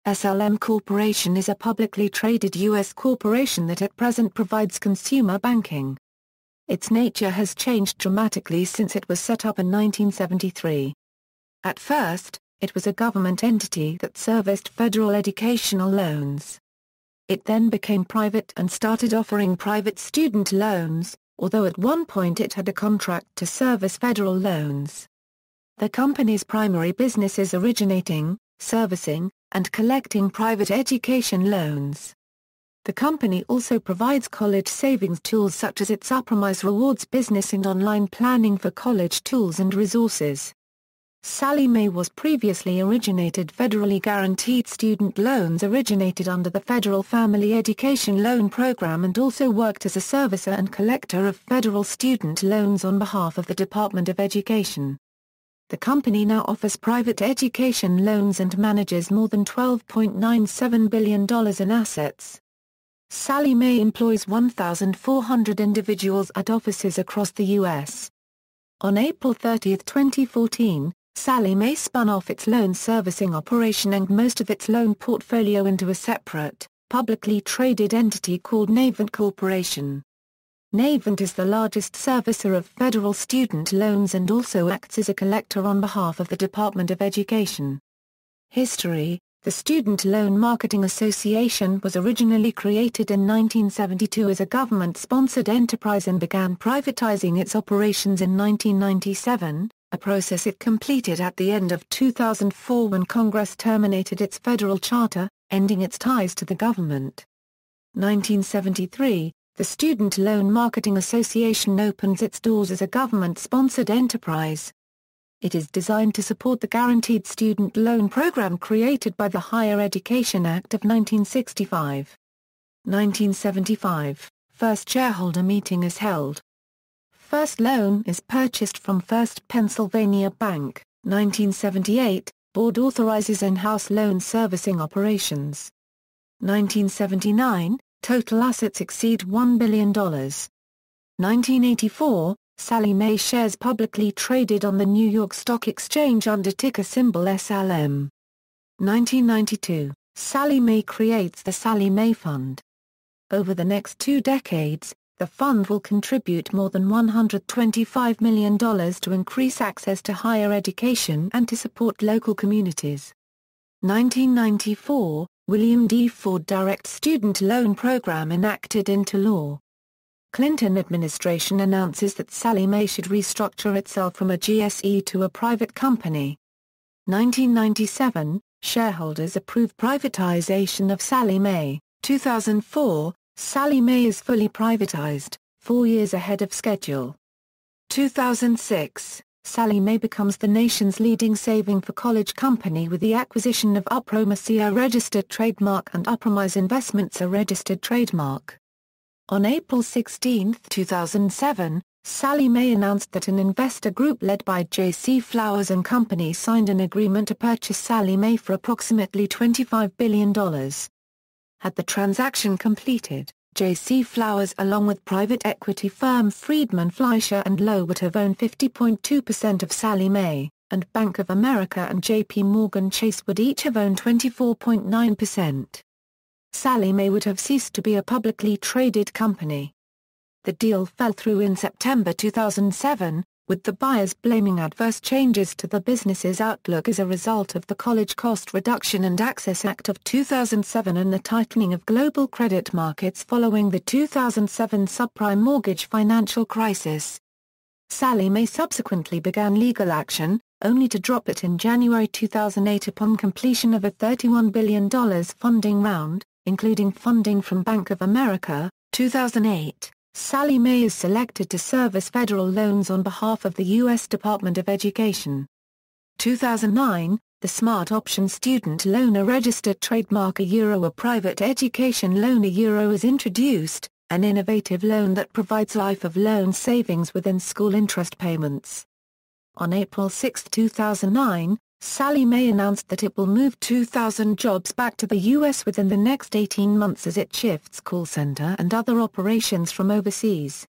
SLM Corporation is a publicly traded U.S. corporation that at present provides consumer banking. Its nature has changed dramatically since it was set up in 1973. At first, it was a government entity that serviced federal educational loans. It then became private and started offering private student loans, although at one point it had a contract to service federal loans. The company's primary business is originating, servicing, and collecting private education loans. The company also provides college savings tools such as its Upromise Rewards business and online planning for college tools and resources. Sallie Mae was previously originated federally guaranteed student loans originated under the Federal Family Education Loan Program and also worked as a servicer and collector of federal student loans on behalf of the Department of Education. The company now offers private education loans and manages more than $12.97 billion in assets. Sallie Mae employs 1,400 individuals at offices across the U.S. On April 30, 2014, Sallie Mae spun off its loan servicing operation and most of its loan portfolio into a separate, publicly traded entity called Navient Corporation. Navient is the largest servicer of federal student loans and also acts as a collector on behalf of the Department of Education. History: the Student Loan Marketing Association was originally created in 1972 as a government-sponsored enterprise and began privatizing its operations in 1997, a process it completed at the end of 2004 when Congress terminated its federal charter, ending its ties to the government. 1973, the Student Loan Marketing Association opens its doors as a government-sponsored enterprise. It is designed to support the Guaranteed Student Loan Program created by the Higher Education Act of 1965. 1975, first shareholder meeting is held. First loan is purchased from First Pennsylvania Bank. 1978, board authorizes in-house loan servicing operations. 1979, total assets exceed $1 billion. 1984, Sallie Mae shares publicly traded on the New York Stock Exchange under ticker symbol SLM. 1992, Sallie Mae creates the Sallie Mae Fund. Over the next 2 decades, the fund will contribute more than $125 million to increase access to higher education and to support local communities. 1994, William D. Ford Direct Student Loan Program enacted into law. Clinton administration announces that Sallie Mae should restructure itself from a GSE to a private company. 1997, shareholders approve privatization of Sallie Mae. 2004, Sallie Mae is fully privatized, 4 years ahead of schedule. 2006, Sallie Mae becomes the nation's leading saving for college company with the acquisition of Upromise, a registered trademark, and Upromise Investments, a registered trademark. On April 16, 2007, Sallie Mae announced that an investor group led by J.C. Flowers and Company signed an agreement to purchase Sallie Mae for approximately $25 billion. Had the transaction completed, J.C. Flowers along with private equity firm Friedman Fleischer & Lowe would have owned 50.2% of Sallie Mae, and Bank of America and J.P. Morgan Chase would each have owned 24.9%. Sallie Mae would have ceased to be a publicly traded company. The deal fell through in September 2007, with the buyers blaming adverse changes to the business's outlook as a result of the College Cost Reduction and Access Act of 2007 and the tightening of global credit markets following the 2007 subprime mortgage financial crisis. Sallie Mae subsequently began legal action, only to drop it in January 2008 upon completion of a $31 billion funding round, including funding from Bank of America. 2008, Sallie Mae is selected to service federal loans on behalf of the U.S. Department of Education. 2009, the Smart Option Student Loan, a registered trademark, a private education loan is introduced, an innovative loan that provides life-of-loan savings within school interest payments. On April 6, 2009, Sallie Mae announced that it will move 2,000 jobs back to the U.S. within the next 18 months as it shifts call center and other operations from overseas.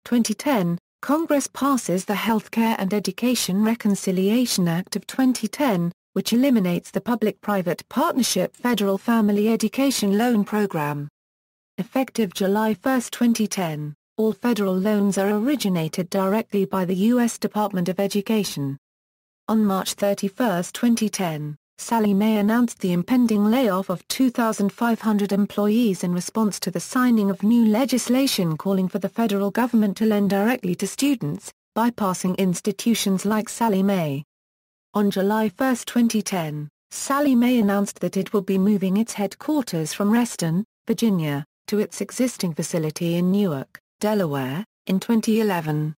2010, Congress passes the Healthcare and Education Reconciliation Act of 2010, which eliminates the public-private partnership Federal Family Education Loan Program. Effective July 1, 2010, all federal loans are originated directly by the U.S. Department of Education. On March 31, 2010, Sallie Mae announced the impending layoff of 2,500 employees in response to the signing of new legislation calling for the federal government to lend directly to students, bypassing institutions like Sallie Mae. On July 1, 2010, Sallie Mae announced that it will be moving its headquarters from Reston, Virginia, to its existing facility in Newark, Delaware, in 2011.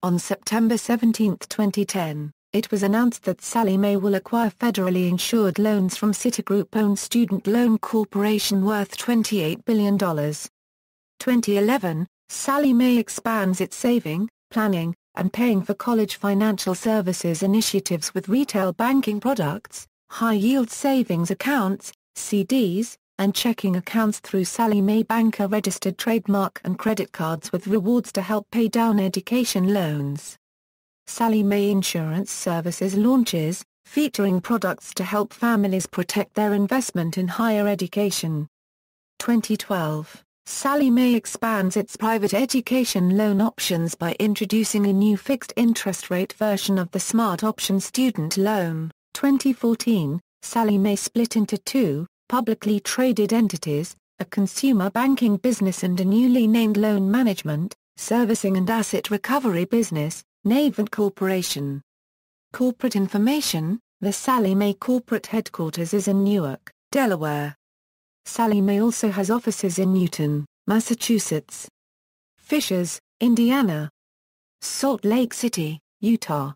On September 17, 2010, it was announced that Sallie Mae will acquire federally insured loans from Citigroup-owned Student Loan Corporation worth $28 billion. 2011, Sallie Mae expands its saving, planning, and paying for college financial services initiatives with retail banking products, high-yield savings accounts, CDs, and checking accounts through Sallie Mae Banker-registered trademark and credit cards with rewards to help pay down education loans. Sallie Mae Insurance Services launches, featuring products to help families protect their investment in higher education. 2012, Sallie Mae expands its private education loan options by introducing a new fixed interest rate version of the Smart Option student loan. 2014, Sallie Mae split into two publicly traded entities, a consumer banking business and a newly named loan management, servicing and asset recovery business, Navant Corporation. Corporate information: the Sallie Mae corporate headquarters is in Newark, Delaware. Sallie Mae also has offices in Newton, Massachusetts; Fishers, Indiana; Salt Lake City, Utah;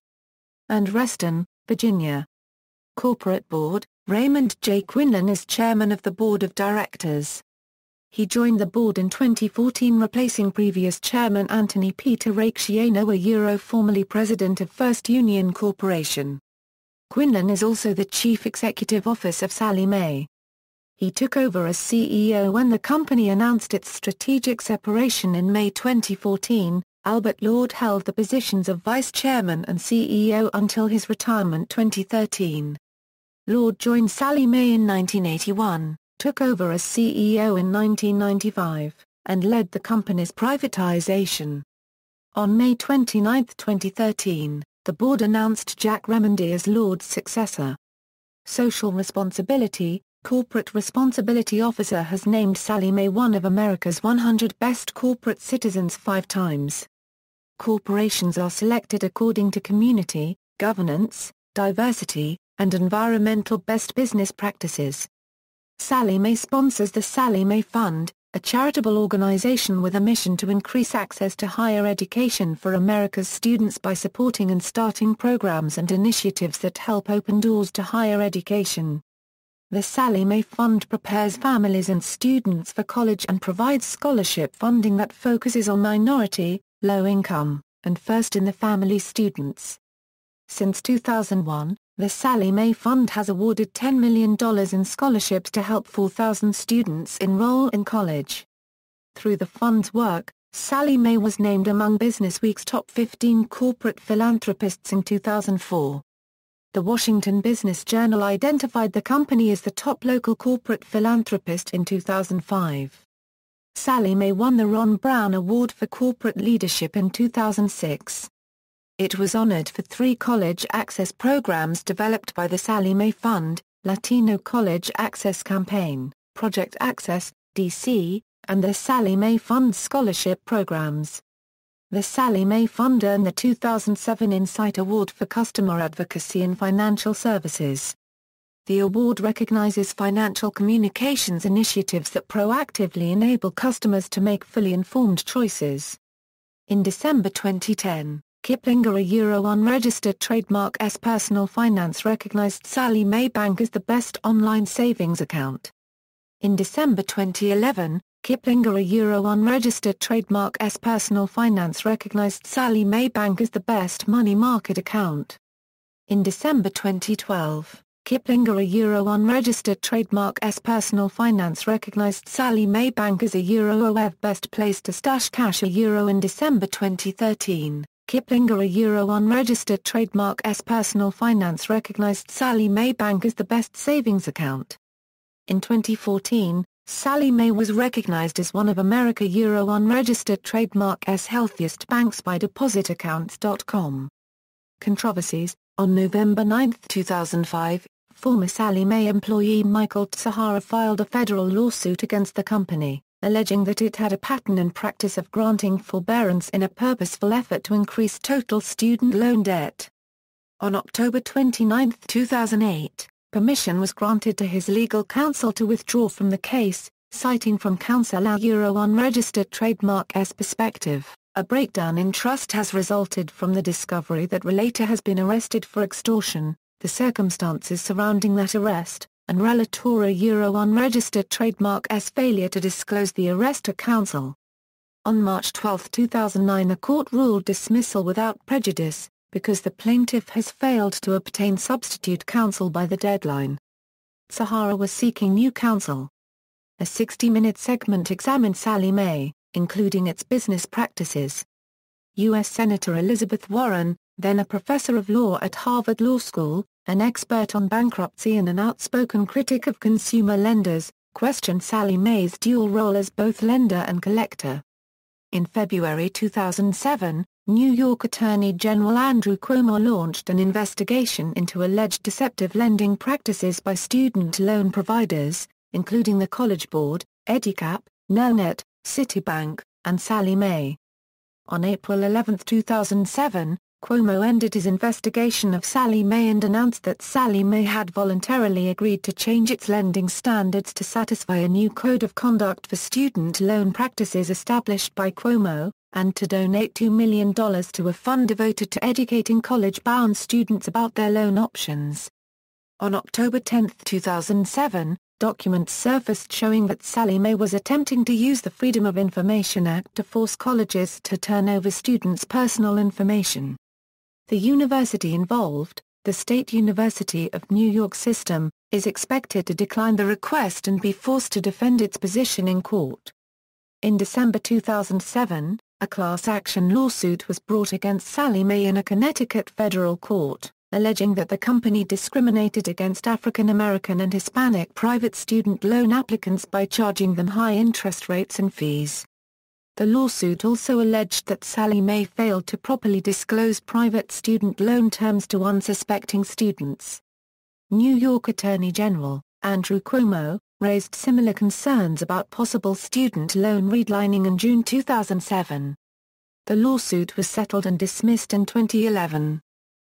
and Reston, Virginia. Corporate Board: Raymond J. Quinlan is chairman of the board of directors. He joined the board in 2014 replacing previous chairman Anthony Peter Raicciano, formerly president of First Union Corporation. Quinlan is also the chief executive officer of Sallie Mae. He took over as CEO when the company announced its strategic separation in May 2014. Albert Lord held the positions of vice chairman and CEO until his retirement 2013. Lord joined Sallie Mae in 1981. Took over as CEO in 1995, and led the company's privatization. On May 29, 2013, the board announced Jack Remendy as Lord's successor. Social responsibility: Corporate Responsibility Officer has named Sallie Mae one of America's 100 Best Corporate Citizens 5 times. Corporations are selected according to community, governance, diversity, and environmental best business practices. Sallie Mae sponsors the Sallie Mae Fund, a charitable organization with a mission to increase access to higher education for America's students by supporting and starting programs and initiatives that help open doors to higher education. The Sallie Mae Fund prepares families and students for college and provides scholarship funding that focuses on minority, low-income, and first-in-the-family students. Since 2001, the Sallie Mae Fund has awarded $10 million in scholarships to help 4,000 students enroll in college. Through the fund's work, Sallie Mae was named among Businessweek's top 15 corporate philanthropists in 2004. The Washington Business Journal identified the company as the top local corporate philanthropist in 2005. Sallie Mae won the Ron Brown Award for Corporate Leadership in 2006. It was honored for 3 college access programs developed by the Sallie Mae Fund: Latino College Access Campaign, Project Access, D.C., and the Sallie Mae Fund Scholarship Programs. The Sallie Mae Fund earned the 2007 Insight Award for Customer Advocacy in Financial Services. The award recognizes financial communications initiatives that proactively enable customers to make fully informed choices. In December 2010, Kiplinger, a unregistered trademark S Personal Finance, recognized Sallie Mae Bank as the best online savings account. In December 2011, Kiplinger, a unregistered trademark S Personal Finance, recognized Sallie Mae Bank as the best money market account. In December 2012, Kiplinger, a unregistered trademark S Personal Finance, recognized Sallie Mae Bank as a OEV best place to stash cash in December 2013. Kiplinger, a Euro unregistered trademark. Personal Finance recognized Sallie Mae Bank as the best savings account. In 2014, Sallie Mae was recognized as one of America Euro unregistered trademark's healthiest banks by depositaccounts.com. Controversies. On November 9, 2005, former Sallie Mae employee Michael Tsahara filed a federal lawsuit against the company, alleging that it had a pattern and practice of granting forbearance in a purposeful effort to increase total student loan debt. On October 29, 2008, permission was granted to his legal counsel to withdraw from the case, citing from counsel a Euro unregistered trademark's perspective. A breakdown in trust has resulted from the discovery that relator has been arrested for extortion, the circumstances surrounding that arrest, and relator Euro unregistered trademark's failure to disclose the arrest to counsel. On March 12, 2009, the court ruled dismissal without prejudice, because the plaintiff has failed to obtain substitute counsel by the deadline. Tsahara was seeking new counsel. A 60-minute segment examined Sallie Mae, including its business practices. U.S. Senator Elizabeth Warren, then a professor of law at Harvard Law School, an expert on bankruptcy and an outspoken critic of consumer lenders, questioned Sallie Mae's dual role as both lender and collector. In February 2007, New York Attorney General Andrew Cuomo launched an investigation into alleged deceptive lending practices by student loan providers, including the College Board, EduCap, Nelnet, Citibank, and Sallie Mae. On April 11, 2007, Cuomo ended his investigation of Sallie Mae and announced that Sallie Mae had voluntarily agreed to change its lending standards to satisfy a new code of conduct for student loan practices established by Cuomo, and to donate $2 million to a fund devoted to educating college-bound students about their loan options. On October 10, 2007, documents surfaced showing that Sallie Mae was attempting to use the Freedom of Information Act to force colleges to turn over students' personal information. The university involved, the State University of New York System, is expected to decline the request and be forced to defend its position in court. In December 2007, a class action lawsuit was brought against Sallie Mae in a Connecticut federal court, alleging that the company discriminated against African American and Hispanic private student loan applicants by charging them high interest rates and fees. The lawsuit also alleged that Sallie Mae failed to properly disclose private student loan terms to unsuspecting students. New York Attorney General Andrew Cuomo raised similar concerns about possible student loan redlining in June 2007. The lawsuit was settled and dismissed in 2011.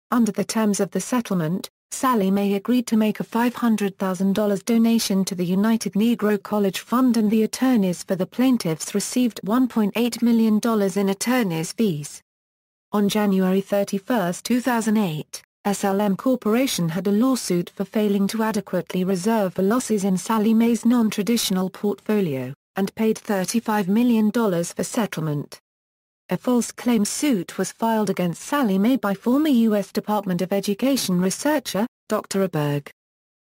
Under the terms of the settlement, Sallie Mae agreed to make a $500,000 donation to the United Negro College Fund, and the attorneys for the plaintiffs received $1.8 million in attorneys' fees. On January 31, 2008, SLM Corporation had a lawsuit for failing to adequately reserve for losses in Sallie Mae's non-traditional portfolio, and paid $35 million for settlement. A false claims suit was filed against Sallie Mae by former U.S. Department of Education researcher, Dr. Aberg.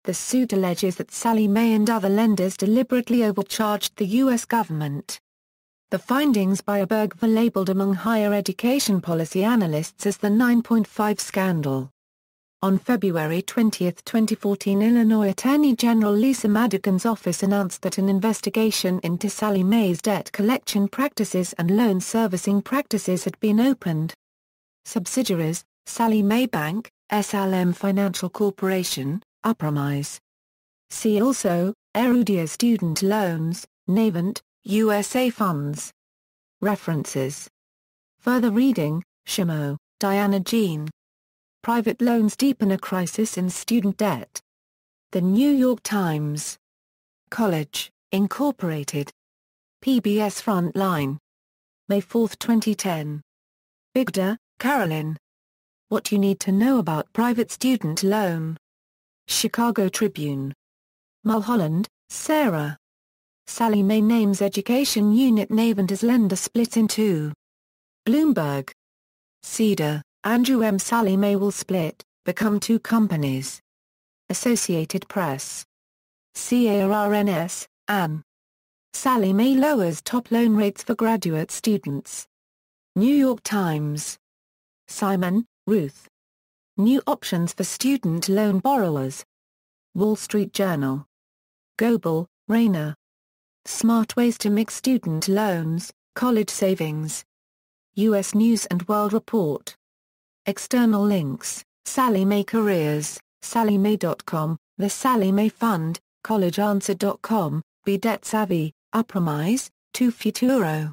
The suit alleges that Sallie Mae and other lenders deliberately overcharged the U.S. government. The findings by Aberg were labeled among higher education policy analysts as the 9.5 scandal. On February 20, 2014, Illinois Attorney General Lisa Madigan's office announced that an investigation into Sallie Mae's debt collection practices and loan servicing practices had been opened. Subsidiaries: Sallie Mae Bank, SLM Financial Corporation, Upromise. See also, Erudia Student Loans, Navant, USA Funds. References. Further reading: Shimo, Diana Jean. Private Loans Deepen a Crisis in Student Debt. The New York Times. College, Incorporated. PBS Frontline. May 4, 2010. Bigda, Carolyn. What You Need to Know About Private Student Loan. Chicago Tribune. Mulholland, Sarah. Sallie Mae names education unit Navant as lender split in two. Bloomberg. Cedar, Andrew M. Sallie Mae will split, become two companies. Associated Press. CARNS, Ann. Sallie Mae lowers top loan rates for graduate students. New York Times. Simon, Ruth. New options for student loan borrowers. Wall Street Journal. Goebel, Rainer. Smart ways to mix student loans, college savings. U.S. News & World Report. External links: Sallie Mae Careers, SallieMae.com, The Sallie Mae Fund, CollegeAnswer.com, Be Debt Savvy, Upromise, To Futuro.